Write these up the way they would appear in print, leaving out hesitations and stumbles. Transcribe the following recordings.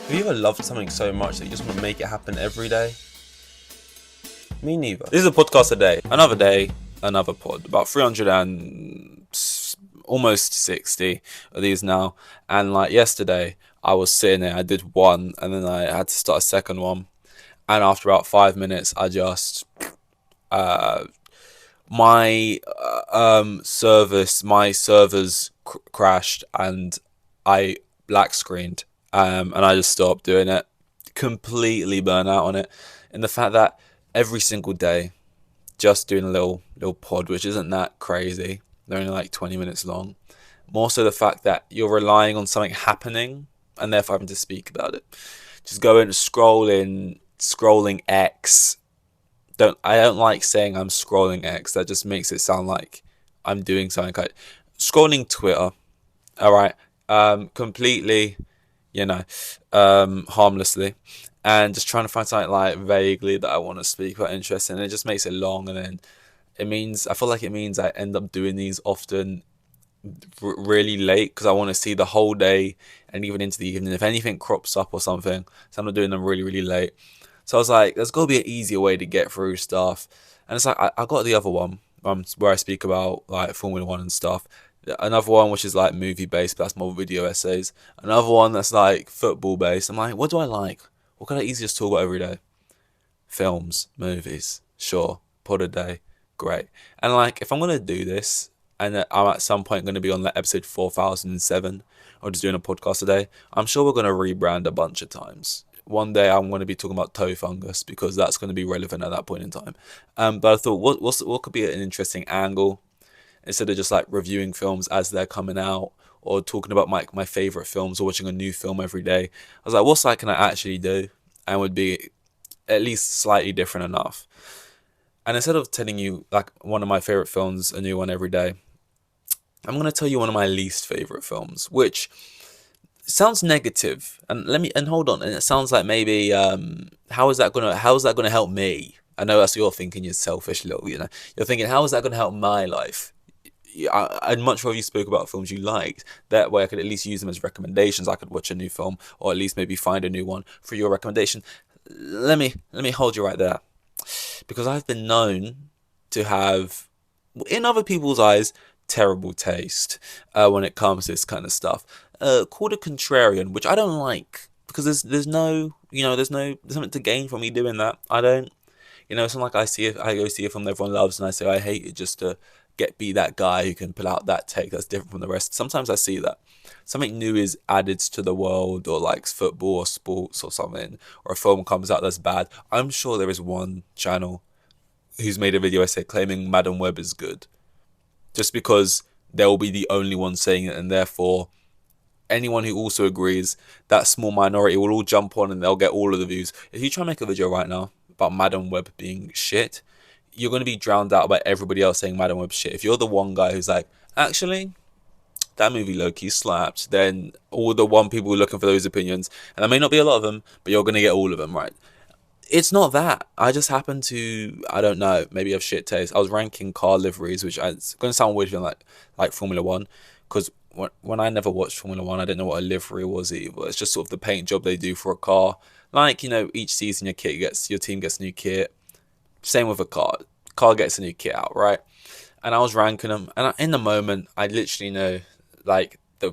Have you ever loved something so much that you just want to make it happen every day? Me neither. This is a podcast a day. Another day, another pod. About 300 and almost 60 of these now. And like yesterday, I was sitting there, I did one, and then I had to start a second one. And after about 5 minutes, I just my servers crashed and I black screened, and I just stopped doing it. Completely burnt out on it, and the fact that every single day, just doing a little pod, which isn't that crazy. They're only like 20 minutes long. More so the fact that you're relying on something happening and therefore having to speak about it. Just going scrolling X. I don't like saying I'm scrolling X. That just makes it sound like I'm doing something. Like scrolling Twitter, all right, completely, harmlessly, and just trying to find something like vaguely that I want to speak about, interesting. And it just makes it long, and then I feel like it means I end up doing these often really late because I want to see the whole day and even into the evening if anything crops up or something. So I'm not doing them really, really late. So I was like, there's got to be an easier way to get through stuff. And it's like, I got the other one where I speak about like Formula One and stuff. Another one which is like movie based, but that's more video essays. Another one that's like football based. I'm like, what do I like? What can I easily just talk about every day? Films, movies, sure. Pod a day, great. And like, if I'm going to do this, and I'm at some point going to be on like episode 4007, or just doing a podcast a day, I'm sure we're going to rebrand a bunch of times. One day I'm going to be talking about toe fungus because that's going to be relevant at that point in time. But I thought, what could be an interesting angle instead of just like reviewing films as they're coming out or talking about my favorite films or watching a new film every day. I was like, what side can I actually do and would be at least slightly different enough? And instead of telling you like one of my favorite films, a new one every day, I'm going to tell you one of my least favorite films, which sounds negative. And hold on, and it sounds like maybe how is that gonna help me? I know that's what you're thinking. You're selfish little, You're thinking, how is that gonna help my life? I'd much rather you spoke about films you liked. That way I could at least use them as recommendations. I could watch a new film or at least maybe find a new one for your recommendation. Let me hold you right there, because I've been known to have, in other people's eyes, terrible taste when it comes to this kind of stuff. Called a contrarian, which I don't like because there's something to gain from me doing that. I don't, it's not like I go see a film everyone loves and I say I hate it just to be that guy who can pull out that take that's different from the rest. Sometimes I see that something new is added to the world, or like football or sports or something, or a film comes out that's bad. I'm sure there is one channel who's made a video essay claiming Madam Web is good, just because they'll be the only one saying it, and therefore anyone who also agrees, that small minority will all jump on and they'll get all of the views. If you try and make a video right now about Madam Web being shit, you're going to be drowned out by everybody else saying Madam Web shit. If you're the one guy who's like, actually, that movie low-key slapped, then all the one people looking for those opinions, and there may not be a lot of them, but you're going to get all of them, right? It's not that. I just happen to, I don't know, maybe have shit taste. I was ranking car liveries, which it's going to sound weird like Formula One, because when I never watched Formula One, I didn't know what a livery was either. It's just sort of the paint job they do for a car. Like, each season your team gets a new kit. Same with a car. Car gets a new kit out, right? And I was ranking them, and in the moment, I literally know, like, the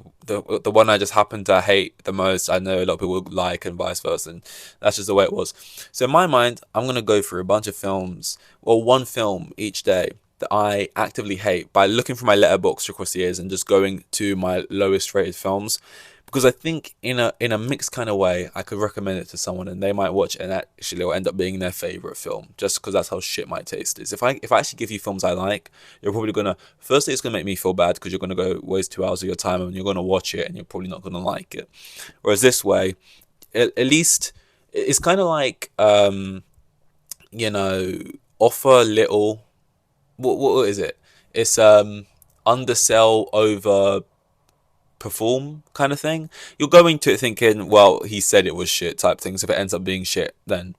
one I just happened to hate the most, I know a lot of people like, and vice versa, and that's just the way it was. So in my mind, I'm going to go through a bunch of films, or one film each day, that I actively hate by looking for my letterbox across the years and just going to my lowest rated films, because I think in a mixed kind of way I could recommend it to someone and they might watch it and actually it'll end up being their favorite film, just because that's how shit my taste is. If I actually give you films I like, you're probably gonna, firstly it's gonna make me feel bad because you're gonna go waste 2 hours of your time and you're gonna watch it and you're probably not gonna like it. Whereas this way, at least it's kind of like offer little, what is it? It's undersell, over perform kind of thing. You're going to it thinking, well, he said it was shit type things. If it ends up being shit, then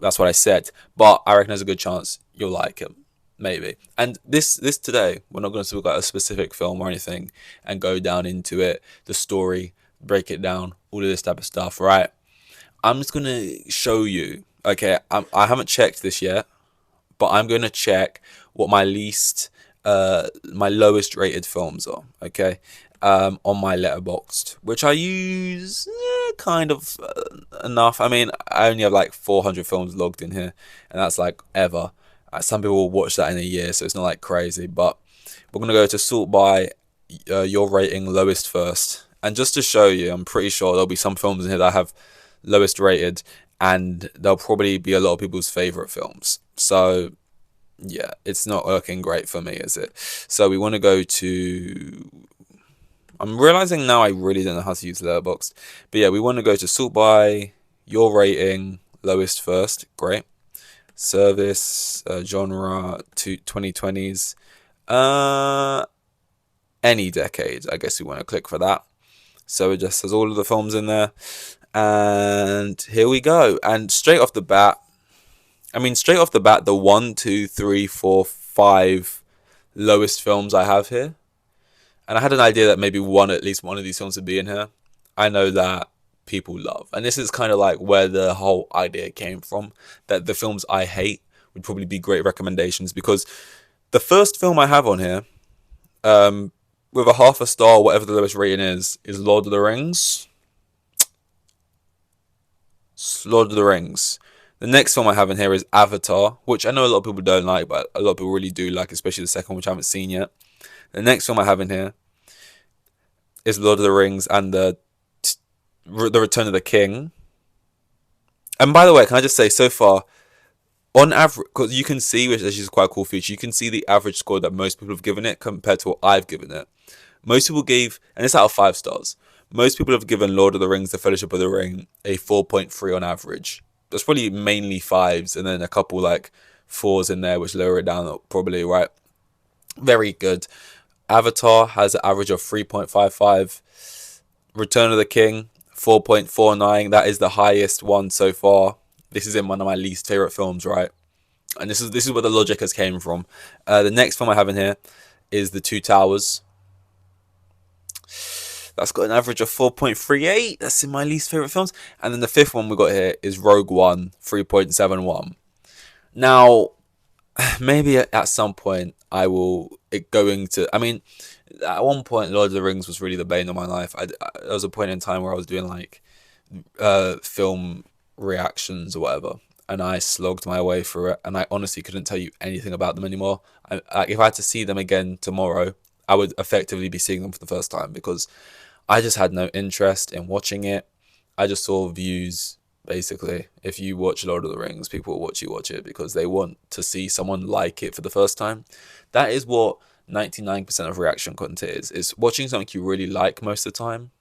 that's what I said. But I reckon there's a good chance you'll like it, maybe. And this today, we're not going to talk about a specific film or anything and go down into it, the story, break it down, all of this type of stuff, right? I'm just gonna show you. Okay, I haven't checked this yet, but I'm gonna check what my lowest rated films are. Okay, on my Letterboxd, which I use kind of enough. I mean, I only have like 400 films logged in here, and that's like ever. Some people will watch that in a year, so it's not like crazy. But we're gonna go to sort by your rating lowest first, and just to show you, I'm pretty sure there'll be some films in here that I have lowest rated, and they'll probably be a lot of people's favorite films. So yeah, it's not working great for me, is it? So we want to go to. I'm realizing now I really don't know how to use Letterboxd, but yeah, we want to go to sort by your rating lowest first. Great. Service genre to 2020s. Any decade, I guess we want to click for that. So it just has all of the films in there. And here we go. And straight off the bat, the 1, 2, 3, 4, 5 lowest films I have here. And I had an idea that maybe at least one of these films would be in here. I know that people love. And this is kind of like where the whole idea came from. That the films I hate would probably be great recommendations. Because the first film I have on here, with a half a star, whatever the lowest rating is Lord of the Rings. Lord of the Rings. The next film I have in here is Avatar, which I know a lot of people don't like, but a lot of people really do like, especially the second one, which I haven't seen yet. The next film I have in here is Lord of the Rings and the Return of the King. And by the way, can I just say, so far, on average, because you can see, which is quite a cool feature, you can see the average score that most people have given it compared to what I've given it. Most people gave, and it's out of 5 stars, most people have given Lord of the Rings, The Fellowship of the Ring, a 4.3 on average. There's probably mainly 5s, and then a couple like 4s in there, which lower it down probably, right? Very good. Avatar has an average of 3.55. Return of the King, 4.49. That is the highest one so far. This is in one of my least favorite films, right? And this is where the logic has came from. The next film I have in here is The Two Towers. That's got an average of 4.38. That's in my least favorite films. And then the fifth one we got here is Rogue One, 3.71. Now, maybe at some point I will I mean, at one point Lord of the Rings was really the bane of my life. There was a point in time where I was doing like film reactions or whatever, and I slogged my way through it, and I honestly couldn't tell you anything about them anymore. If I had to see them again tomorrow, I would effectively be seeing them for the first time, because I just had no interest in watching it. I just saw views. Basically, if you watch Lord of the Rings, people will watch it because they want to see someone like it for the first time. That is what 99% of reaction content is. It's watching something you really like most of the time,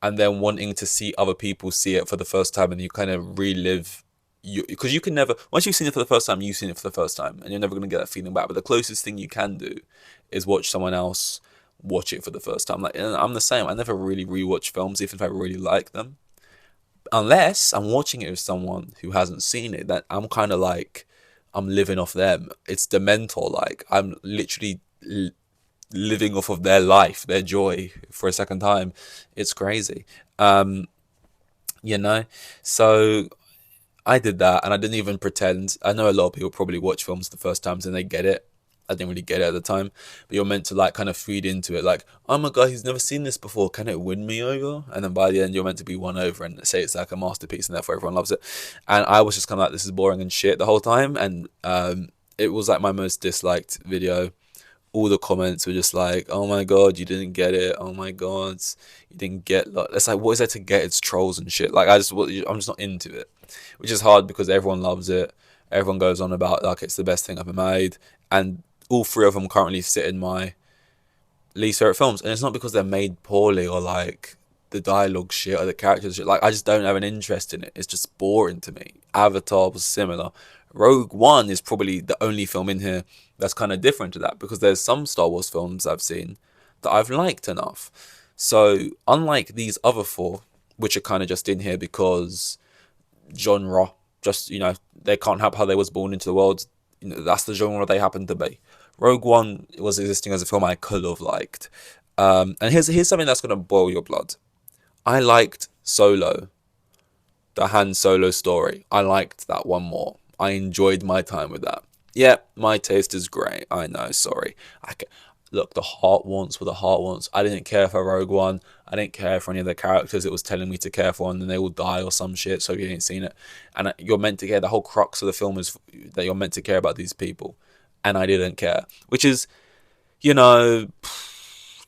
and then wanting to see other people see it for the first time, and you kind of relive because you can never, once you've seen it for the first time, you've seen it for the first time, and you're never going to get that feeling back. But the closest thing you can do is watch someone else watch it for the first time. Like, I'm the same. I never really rewatch films, even if I really like them, unless I'm watching it with someone who hasn't seen it. That I'm kind of like, I'm living off them. It's the mentor. Like, I'm literally living off of their life, their joy for a second time. It's crazy. You know, so I did that, and I didn't even pretend. I know a lot of people probably watch films the first times and they get it. I didn't really get it at the time, but you're meant to like kind of feed into it, like, oh my god, he's never seen this before. Can it win me over? And then by the end, you're meant to be won over and say it's like a masterpiece, and therefore everyone loves it. And I was just kind of like, this is boring and shit the whole time, and it was like my most disliked video. All the comments were just like, oh my god, you didn't get it. Oh my god, you didn't get. Like, it's like, what is there to get? It's trolls and shit. Like, I'm just not into it, which is hard because everyone loves it. Everyone goes on about like it's the best thing ever made, and all 3 of them currently sit in my least favorite films. And it's not because they're made poorly or like the dialogue shit or the characters shit. Like, I just don't have an interest in it. It's just boring to me. Avatar was similar. Rogue One is probably the only film in here that's kind of different to that, because there's some Star Wars films I've seen that I've liked enough. So unlike these other 4, which are kind of just in here because genre, just, you know, they can't help how they was born into the world. You know, that's the genre they happen to be. Rogue One was existing as a film I could have liked. And here's something that's going to boil your blood. I liked Solo the Han Solo story. I liked that one more. I enjoyed my time with that. Yeah, my taste is great. I know. Sorry. Look, the heart wants what the heart wants. I didn't care for Rogue One. I didn't care for any of the characters it was telling me to care for, and then they all die or some shit. So you ain't seen it, and you're meant to care. The whole crux of the film is that you're meant to care about these people, and I didn't care, which is, you know,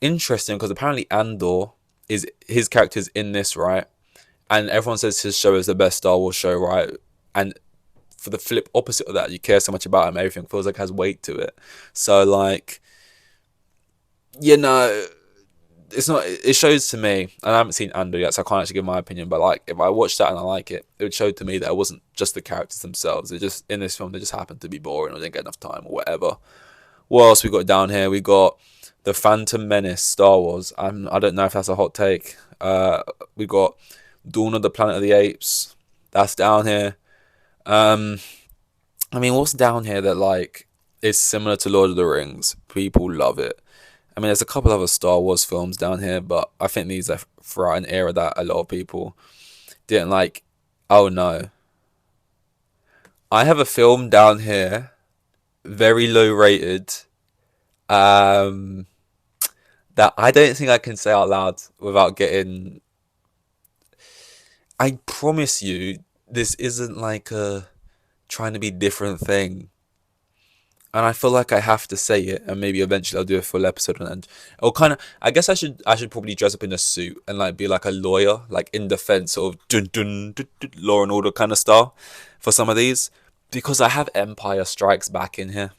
interesting because apparently Andor is his character's in this, right? And everyone says his show is the best Star Wars show, right? And for the flip opposite of that, you care so much about him, everything feels like has weight to it. So like, you know, it's not. It shows to me, and I haven't seen Andor yet, so I can't actually give my opinion. But like, if I watch that and I like it, it would show to me that it wasn't just the characters themselves. It just in this film they just happened to be boring or didn't get enough time or whatever. What else we got down here? We got the Phantom Menace, Star Wars. I don't know if that's a hot take. We got Dawn of the Planet of the Apes. That's down here. Um, I mean, what's down here that like is similar to Lord of the Rings? People love it. I mean, there's a couple other Star Wars films down here, but I think these are throughout an era that a lot of people didn't like. Oh no. I have a film down here, very low rated, um, that I don't think I can say out loud without getting. I promise you, this isn't like a trying to be different thing. And I feel like I have to say it, and maybe eventually I'll do a full episode on it. Or kind of, I guess I should probably dress up in a suit and like be like a lawyer, like in defense of dun dun, dun, dun, Law and Order kind of style for some of these, because I have Empire Strikes Back in here,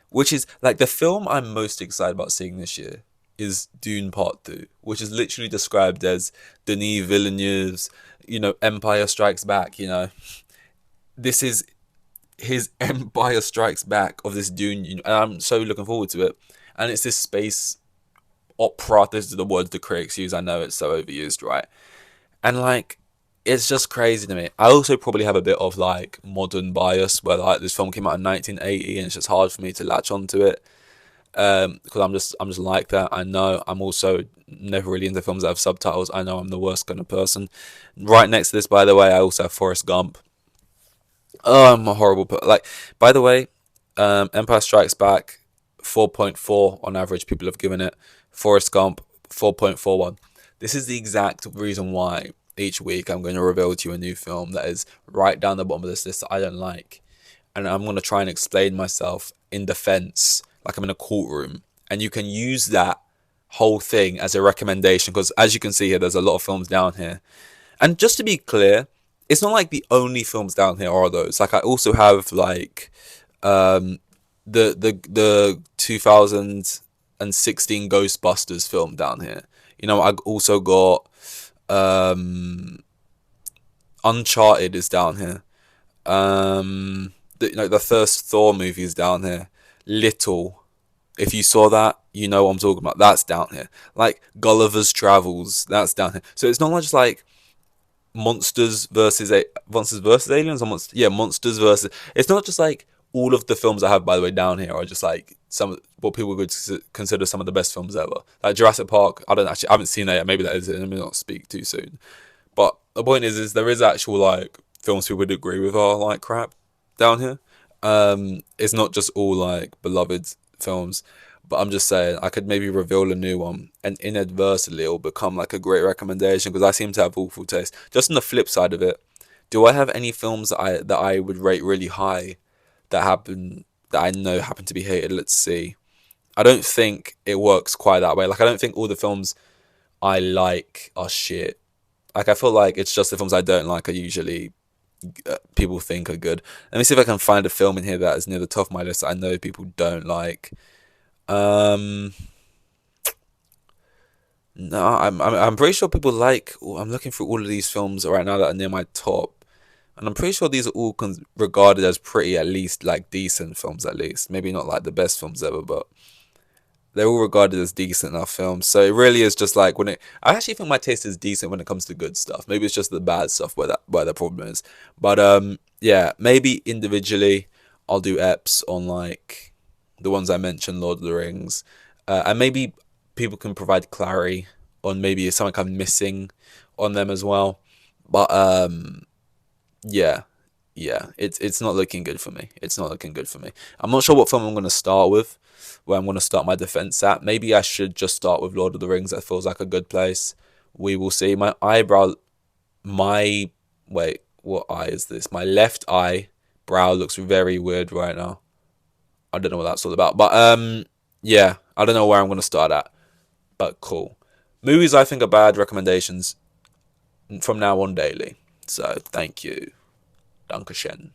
which is like the film I'm most excited about seeing this year is Dune Part 2, which is literally described as Denis Villeneuve's, Empire Strikes Back. This is his Empire Strikes Back of this Dune, and I'm so looking forward to it. And it's this space opera. These are the words the critics use. I know it's so overused, right? And like, it's just crazy to me. I also probably have a bit of like modern bias, where like this film came out in 1980, and it's just hard for me to latch onto it. Because I'm just like that. I know I'm also never really into films that have subtitles. I know I'm the worst kind of person. Right next to this, by the way, I also have Forrest Gump. Oh, I'm a horrible like. By the way, Empire Strikes Back, 4.4 on average. People have given it. Forrest Gump, 4.41. This is the exact reason why each week I'm going to reveal to you a new film that is right down the bottom of this list that I don't like, and I'm going to try and explain myself in defense, like I'm in a courtroom, and you can use that whole thing as a recommendation because, as you can see here, there's a lot of films down here. And just to be clear, it's not like the only films down here are those. Like I also have like um the 2016 Ghostbusters film down here. I also got Uncharted is down here. The first Thor movie is down here. Little, if you saw that, you know what I'm talking about. That's down here. Like Gulliver's Travels, that's down here. So it's not just like monsters versus aliens, or monsters versus. It's not just like all of the films I have, by the way, down here are just like some what people would consider some of the best films ever. Like Jurassic Park, I haven't seen that yet. Maybe that is it. Let me not speak too soon. But the point is there is actual like films people would agree with are like crap down here. It's not just all like beloved films. But I'm just saying, I could maybe reveal a new one, and inadvertently it'll become like a great recommendation because I seem to have awful taste. Just on the flip side of it, do I have any films that I would rate really high that I know happen to be hated? Let's see. I don't think it works quite that way. Like I don't think all the films I like are shit. Like I feel like it's just the films I don't like are usually people think are good. Let me see if I can find a film in here that is near the top of my list that I know people don't like. Um, no, I'm pretty sure people like. I'm looking through all of these films right now that are near my top, and I'm pretty sure these are all regarded as pretty, at least like decent films. At least maybe not like the best films ever, but they're all regarded as decent enough films. So it really is just like when it. I actually think my taste is decent when it comes to good stuff. Maybe it's just the bad stuff where the problem is. But yeah, maybe individually I'll do eps on like the ones I mentioned, Lord of the Rings, and maybe people can provide clarity on maybe something I'm missing on them as well. But yeah, yeah, it's not looking good for me. It's not looking good for me. I'm not sure what film I'm gonna start with, where I'm gonna start my defense at. Maybe I should just start with Lord of the Rings. That feels like a good place. We will see. My wait, what eye is this? My left eye brow looks very weird right now. I don't know what that's all about. But yeah, I don't know where I'm gonna start at. But cool. Movies I think are bad recommendations from now on daily. So thank you. Dankeschön.